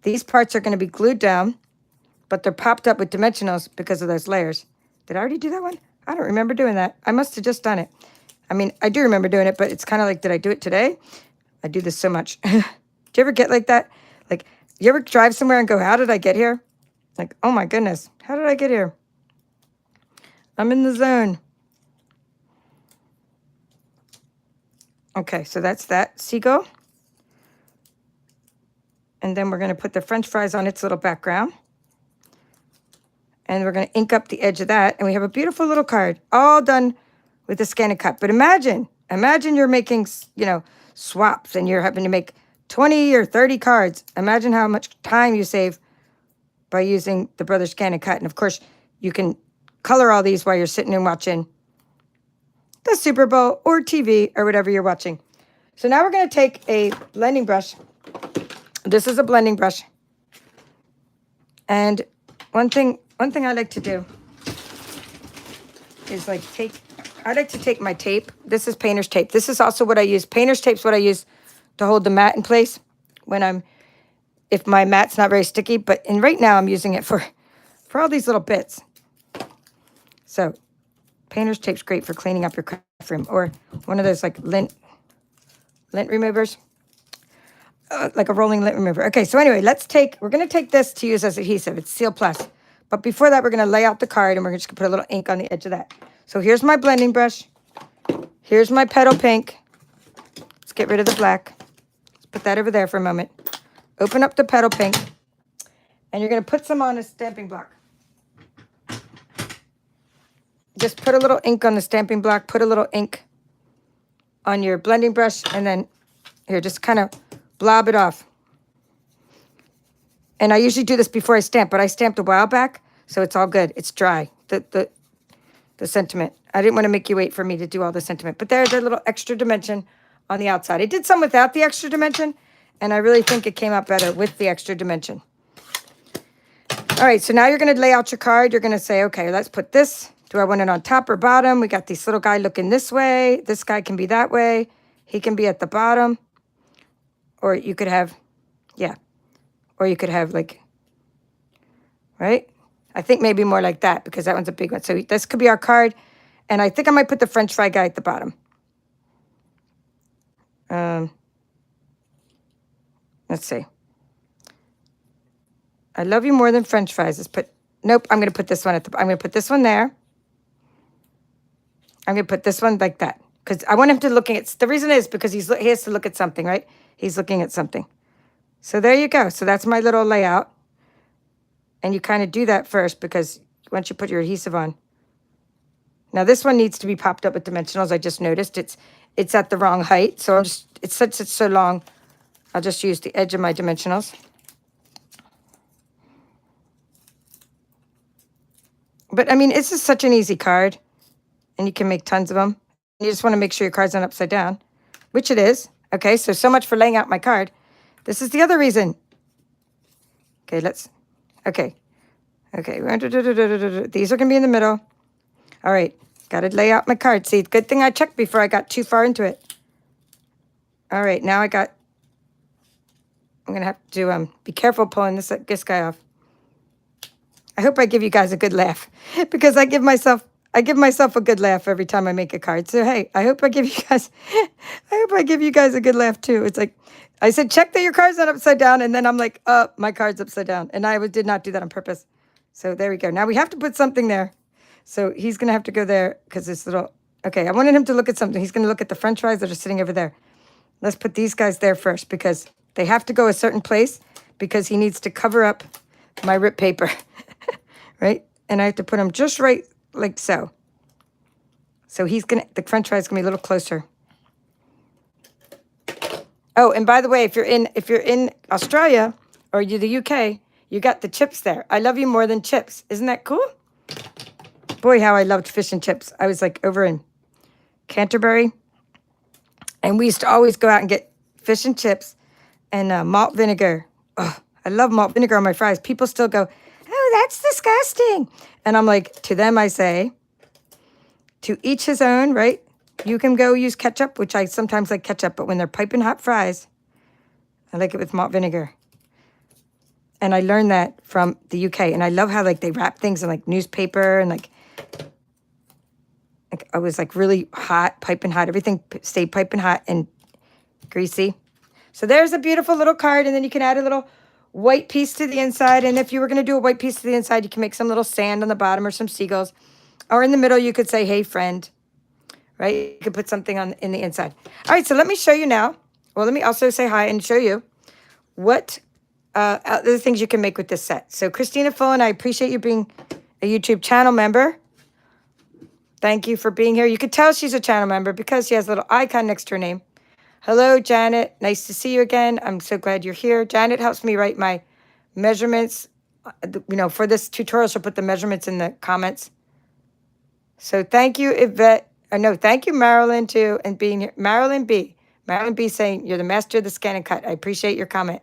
These parts are going to be glued down, but they're popped up with dimensionals because of those layers. Did I already do that one? I don't remember doing that. I must have just done it. I mean, I do remember doing it, but it's kind of like, did I do it today? I do this so much. Do you ever get like that? Like, you ever drive somewhere and go, how did I get here? Like, oh my goodness, how did I get here? I'm in the zone. Okay, so that's that seagull. And then we're going to put the French fries on its little background. And we're going to ink up the edge of that. And we have a beautiful little card, all done with the ScanNCut. But imagine you're making, swaps, and you're having to make 20 or 30 cards. Imagine how much time you save by using the Brothers ScanNCut. And of course, you can color all these while you're sitting and watching the Super Bowl or TV or whatever you're watching. So now we're going to take a blending brush. This is a blending brush. And one thing I like to do is I like to take my tape. This is painter's tape. This is also what I use. Painter's tape's what I use to hold the mat in place if my mat's not very sticky. But right now I'm using it for all these little bits. So painter's tape's great for cleaning up your craft room, or one of those like lint removers, like a rolling lint remover. Okay, so anyway, we're going to take this to use as adhesive. It's Seal Plus. But before that, we're going to lay out the card, and we're just going to put a little ink on the edge of that. So here's my blending brush. Here's my petal pink. Let's get rid of the black. Let's put that over there for a moment. Open up the petal pink, and you're going to put some on a stamping block. Just put a little ink on the stamping block, put a little ink on your blending brush, and then here, just kind of blob it off. And I usually do this before I stamp, but I stamped a while back, so it's all good. It's dry, the sentiment. I didn't want to make you wait for me to do all the sentiment, but there's a little extra dimension on the outside. I did some without the extra dimension, and I really think it came out better with the extra dimension. All right, so now you're going to lay out your card. You're going to say, okay, let's put this. Do I want it on top or bottom? We got this little guy looking this way. This guy can be that way. He can be at the bottom. Or you could have, or you could have like, right? I think maybe more like that because that one's a big one. So this could be our card. And I think I might put the French fry guy at the bottom. Let's see. I love you more than French fries. Nope, I'm going to put this one I'm going to put this one there. I'm going to put this one like that. Because I want him to the reason is because he has to look at something, right? He's looking at something. So there you go. So that's my little layout. And you kind of do that first because once you put your adhesive on. Now this one needs to be popped up with dimensionals. I just noticed it's at the wrong height. So since it's so long, I'll just use the edge of my dimensionals. But I mean, it's just such an easy card, and you can make tons of them. You just want to make sure your card's not upside down, which it is. Okay, so much for laying out my card. This is the other reason. Okay, okay. These are going to be in the middle. All right, got to lay out my card. See, good thing I checked before I got too far into it. All right, now I'm going to have to be careful pulling this guy off. I hope I give you guys a good laugh because I give myself a good laugh every time I make a card. So hey, I hope I give you guys a good laugh too. It's like I said, check that your card's not upside down, and then I'm like, oh, my card's upside down, and I did not do that on purpose. So there we go. Now we have to put something there. So he's gonna have to go there because this little. Okay, I wanted him to look at something. He's gonna look at the French fries that are sitting over there. Let's put these guys there first because they have to go a certain place because he needs to cover up my rip paper. Right? And I have to put them just right like so. So the French fries gonna be a little closer. Oh, and by the way, if you're in Australia or the UK, you got the chips there. I love you more than chips. Isn't that cool? Boy, how I loved fish and chips. I was like over in Canterbury, and we used to always go out and get fish and chips and malt vinegar. Oh, I love malt vinegar on my fries. People still go, oh, that's disgusting. And I'm like, to them I say, to each his own, right? You can go use ketchup, which I sometimes like ketchup, but when they're piping hot fries, I like it with malt vinegar. And I learned that from the UK. And I love how like they wrap things in like newspaper and like I was like really hot, piping hot. Everything stayed piping hot and greasy. So there's a beautiful little card. And then you can add a little white piece to the inside. And if you were going to do a white piece to the inside, you can make some little sand on the bottom or some seagulls. Or in the middle, you could say, hey, friend. Right? You could put something in the inside. All right, so let me show you now. Well, let me also say hi and show you what other things you can make with this set. So Christina Fullen, I appreciate you being a YouTube channel member. Thank you for being here. You could tell she's a channel member because she has a little icon next to her name. Hello, Janet. Nice to see you again. I'm so glad you're here. Janet helps me write my measurements. For this tutorial, she'll put the measurements in the comments. So thank you, Yvette. Thank you, Marilyn, too, and being here. Marilyn B. saying, you're the master of the ScanNCut. I appreciate your comment.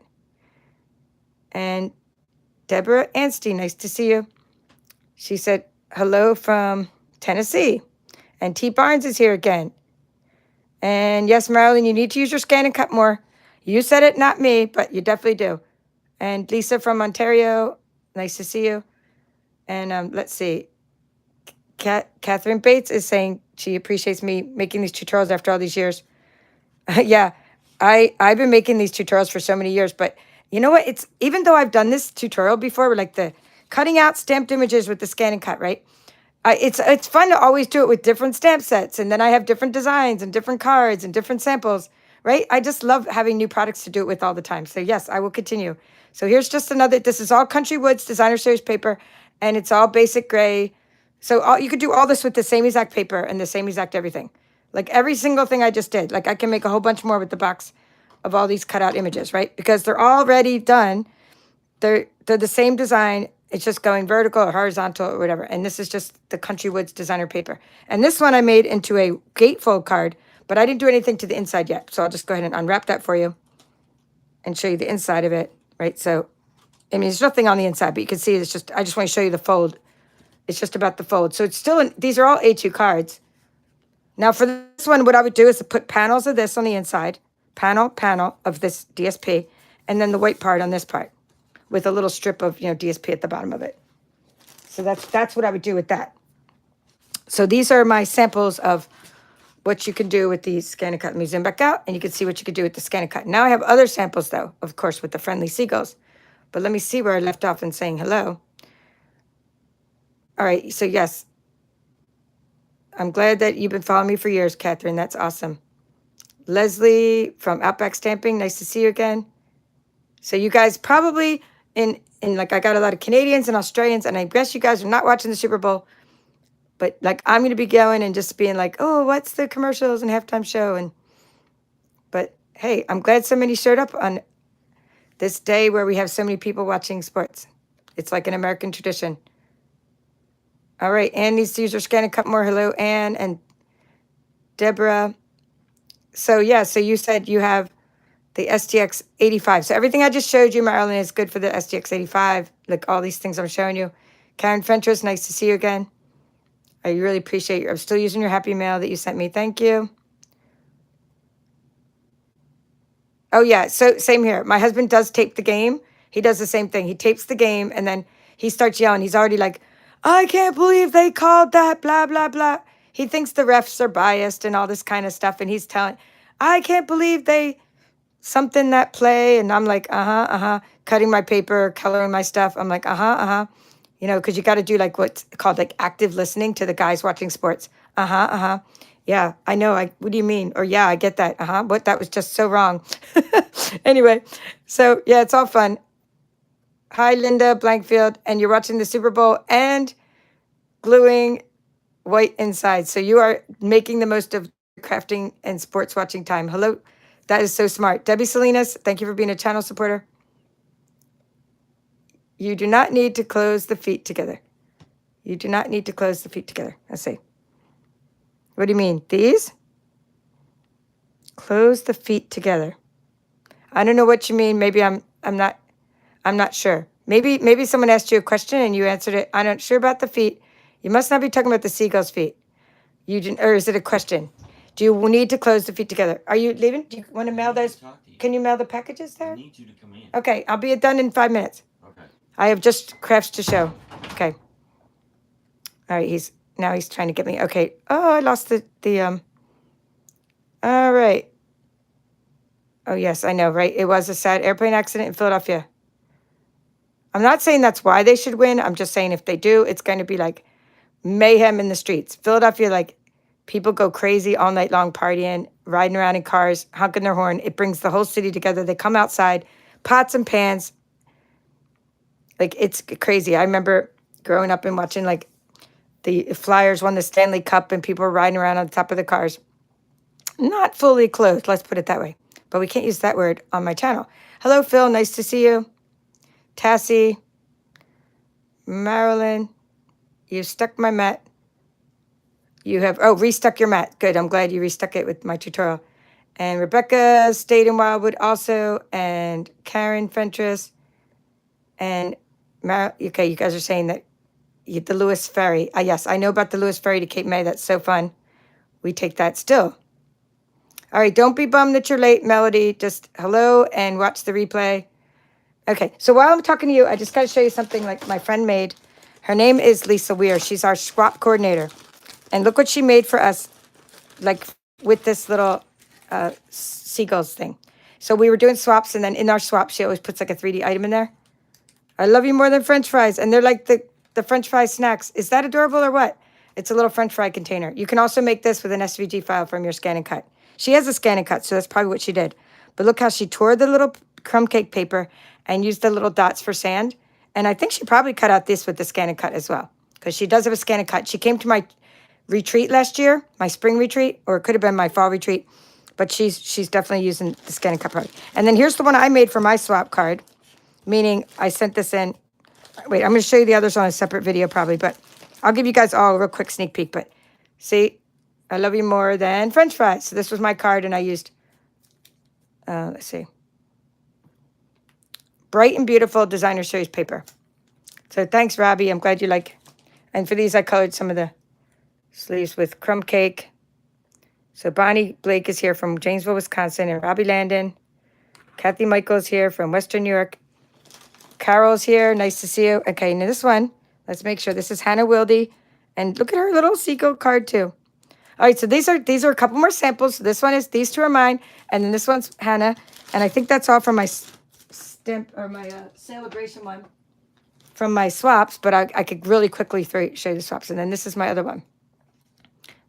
And Deborah Anstey, nice to see you. She said, hello from Tennessee. And T. Barnes is here again. And yes, Marilyn, you need to use your ScanNCut more. You said it, not me, but you definitely do. And Lisa from Ontario, nice to see you. And let's see. Catherine Bates is saying she appreciates me making these tutorials after all these years. Yeah, I've been making these tutorials for so many years, but you know what? It's even though I've done this tutorial before, like the cutting out stamped images with the ScanNCut, right? It's fun to always do it with different stamp sets, and then I have different designs and different cards and different samples, right? I just love having new products to do it with all the time. So yes, I will continue. So here's just another. This is all Country Woods Designer Series paper, and it's all basic gray. So you could do all this with the same exact paper and the same exact everything. Like every single thing I just did. Like I can make a whole bunch more with the box of all these cutout images, right? Because they're already done. They're the same design. It's just going vertical or horizontal or whatever. And this is just the Country Woods designer paper. And this one I made into a gatefold card, but I didn't do anything to the inside yet. So I'll just go ahead and unwrap that for you and show you the inside of it, right? So, I mean, there's nothing on the inside, but you can see I just want to show you the fold. It's just about the fold. So it's still, these are all A2 cards. Now for this one, what I would do is to put panels of this on the inside, panel of this DSP, and then the white part on this part with a little strip of, DSP at the bottom of it. So that's what I would do with that. So these are my samples of what you can do with the ScanNCut. Let me zoom back out, and you can see what you could do with the ScanNCut. Now I have other samples, though, of course, with the friendly seagulls. But let me see where I left off in saying hello. All right, so yes. I'm glad that you've been following me for years, Catherine. That's awesome. Leslie from Outback Stamping, nice to see you again. So you guys probably, I got a lot of Canadians and Australians, and I guess you guys are not watching the Super Bowl, But like I'm gonna be going and just being like, oh, what's the commercials and halftime show? But hey, I'm glad so many showed up on this day where we have so many people watching sports. It's like an American tradition. All right, Ann needs to use her ScanNCut more. Hello, Ann and Deborah. So yeah, so you said you have the STX 85. So everything I just showed you, Marilyn, is good for the STX 85. Like all these things I'm showing you. Karen Fentress, nice to see you again. I really appreciate you. I'm still using your Happy Mail that you sent me. Thank you. Oh, yeah. So same here. My husband does tape the game. He does the same thing. He tapes the game and then he starts yelling. He's already like, I can't believe they called that, blah, blah, blah. He thinks the refs are biased and all this kind of stuff. And he's telling, I can't believe they something that play. And I'm like, cutting my paper, coloring my stuff. I'm like, you know, because you got to do like what's called like active listening to the guys watching sports. Yeah, I know. What do you mean? Or yeah, I get that. What? That was just so wrong. Anyway, so yeah, it's all fun. Hi, Linda Blankfield, and you're watching the Super Bowl and gluing white inside. So you are making the most of crafting and sports watching time. Hello. That is so smart. Debbie Salinas, thank you for being a channel supporter. You do not need to close the feet together. You do not need to close the feet together. Let's see. What do you mean? These? Close the feet together. I don't know what you mean. Maybe I'm not sure. Maybe someone asked you a question and you answered it. I'm not sure about the feet. You must not be talking about the Seagulls feet. You didn't, or is it a question? Do you need to close the feet together? Are you leaving? Do you want to mail those? Can you mail the packages there? I need you to come in. Okay, I'll be done in 5 minutes. Okay. I have just crafts to show. Okay. All right, now he's trying to get me. Okay. Oh, I lost the all right. Oh, yes, I know, right? It was a sad airplane accident in Philadelphia. I'm not saying that's why they should win. I'm just saying if they do, it's going to be like mayhem in the streets. Philadelphia, like people go crazy all night long partying, riding around in cars, honking their horn. It brings the whole city together. They come outside, pots and pans. Like it's crazy. I remember growing up and watching like the Flyers won the Stanley Cup and people were riding around on the top of the cars. Not fully clothed, let's put it that way. But we can't use that word on my channel. Hello, Phil. Nice to see you. Tassie. Marilyn. You stuck my mat. You have, restuck your mat. Good. I'm glad you restuck it with my tutorial. And Rebecca stayed in Wildwood also. And Karen Fentress. And okay, you guys are saying that the Lewis Ferry. Yes, I know about the Lewis Ferry to Cape May. That's so fun. We take that still. All right, don't be bummed that you're late, Melody. Just hello and watch the replay. Okay, so while I'm talking to you, I just got to show you something like my friend made. Her name is Lisa Weir. She's our swap coordinator. And look what she made for us, like with this little Seagulls thing. So we were doing swaps, and then in our swaps, she always puts like a 3D item in there. I love you more than French fries. And they're like the French fry snacks. Is that adorable or what? It's a little French fry container. You can also make this with an SVG file from your ScanNCut. She has a ScanNCut, so that's probably what she did. But look how she tore the little crumb cake paper and used the little dots for sand. And I think she probably cut out this with the ScanNCut as well, because she does have a ScanNCut. She came to my retreat last year, my spring retreat, or it could have been my fall retreat. But she's definitely using the ScanNCut product. And then here's the one I made for my swap card, meaning I sent this in. Wait, I'm going to show you the others on a separate video probably, but I'll give you guys all a real quick sneak peek. But see, I love you more than French fries. So this was my card, and I used, let's see, Bright and Beautiful Designer Series paper. So thanks, Robbie. I'm glad you like. And for these, I colored some of the sleeves with crumb cake. So Bonnie Blake is here from Janesville, Wisconsin, and Robbie Landon. Kathy Michaels here from Western New York. Carol's here. Nice to see you. Okay, now this one, let's make sure. This is Hannah Wilde. And look at her little Seagull card, too. All right, so these are a couple more samples. So this one is, these two are mine, and then this one's Hannah. And I think that's all from my stamp or my celebration one from my swaps, but I could really quickly show you the swaps. And then this is my other one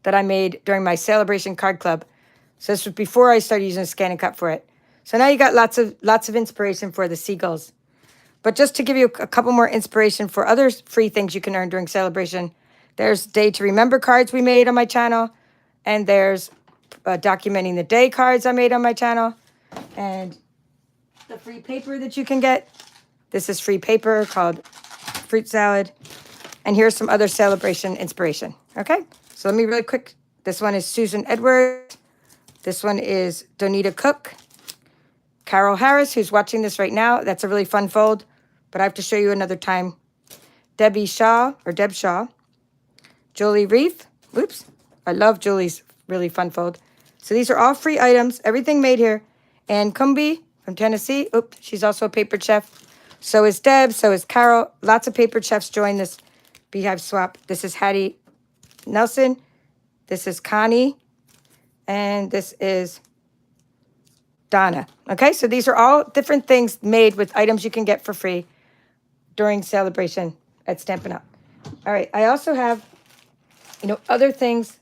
that I made during my celebration card club. So this was before I started using ScanNCut for it. So now you got lots of inspiration for the Seagulls. But just to give you a couple more inspiration for other free things you can earn during celebration, There's Day to Remember cards we made on my channel. And there's documenting the day cards I made on my channel. And the free paper that you can get. This is free paper called Fruit Salad. And here's some other celebration inspiration. Okay, so let me really quick. This one is Susan Edwards. This one is Donita Cook. Carol Harris, who's watching this right now. That's a really fun fold, but I have to show you another time. Debbie Shaw, or Deb Shaw. Julie Reef. Oops, I love Julie's really fun fold. So these are all free items, everything made here. And Cumby from Tennessee. Oops, she's also a paper chef. So is Deb, so is Carol. Lots of paper chefs join this Beehive Swap. This is Hattie Nelson. This is Connie. And this is Donna. Okay, so these are all different things made with items you can get for free during celebration at Stampin' Up. All right, I also have, other things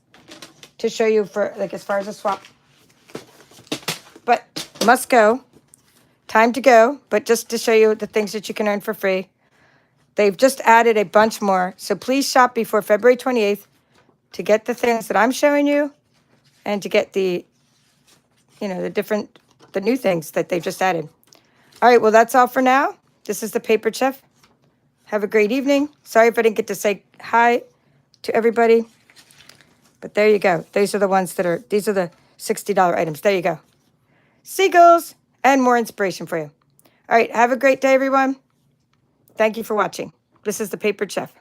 to show you for, like, as far as a swap. But must go. Time to go. But just to show you the things that you can earn for free. They've just added a bunch more. So please shop before February 28th to get the things that I'm showing you and to get the, the new things that they've just added. All right, well, that's all for now. This is the Paper Chef. Have a great evening. Sorry if I didn't get to say hi to everybody. But there you go. These are the ones these are the $60 items. There you go. Seagulls and more inspiration for you. All right, have a great day, everyone. Thank you for watching. This is the Paper Chef.